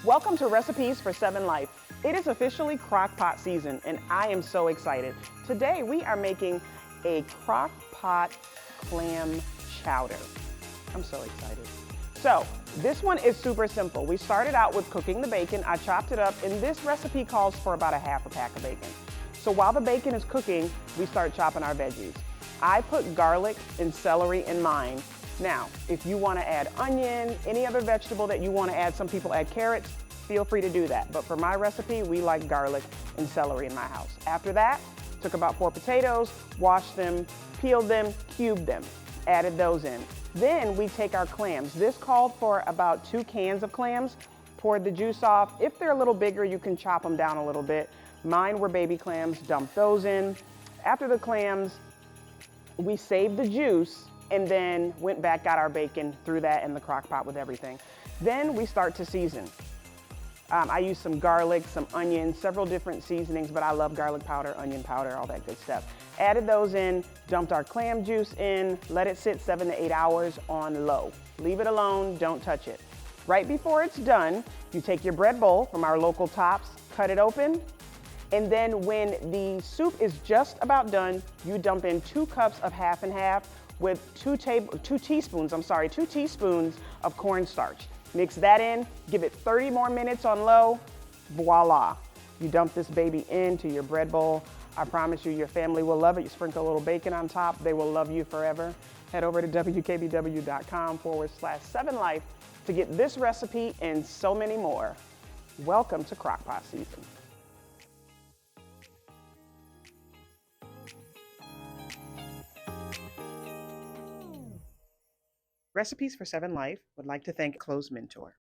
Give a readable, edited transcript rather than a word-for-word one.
Welcome to Recipes for 7 Life. It is officially crock-pot season and I am so excited. Today we are making a crock-pot clam chowder. I'm so excited. So this one is super simple. We started out with cooking the bacon. I chopped it up and this recipe calls for about a half a pack of bacon. So while the bacon is cooking, we start chopping our veggies. I put garlic and celery in mine. Now, if you want to add onion, any other vegetable that you want to add, some people add carrots, feel free to do that. But for my recipe, we like garlic and celery in my house. After that, took about 4 potatoes, washed them, peeled them, cubed them, added those in. Then we take our clams. This called for about 2 cans of clams, poured the juice off. If they're a little bigger, you can chop them down a little bit. Mine were baby clams, dumped those in. After the clams, we saved the juice and then went back, got our bacon, threw that in the crock pot with everything. Then we start to season. I used some garlic, some onion, several different seasonings, but I love garlic powder, onion powder, all that good stuff. Added those in, dumped our clam juice in, let it sit 7 to 8 hours on low. Leave it alone, don't touch it. Right before it's done, you take your bread bowl from our local Tops, cut it open, and then when the soup is just about done, you dump in 2 cups of half and half with 2 teaspoons of cornstarch. Mix that in, give it 30 more minutes on low, voila. You dump this baby into your bread bowl. I promise you, your family will love it. You sprinkle a little bacon on top, they will love you forever. Head over to wkbw.com/7life to get this recipe and so many more. Welcome to crockpot season. Recipes for 7 Life would like to thank Cloves Mentor.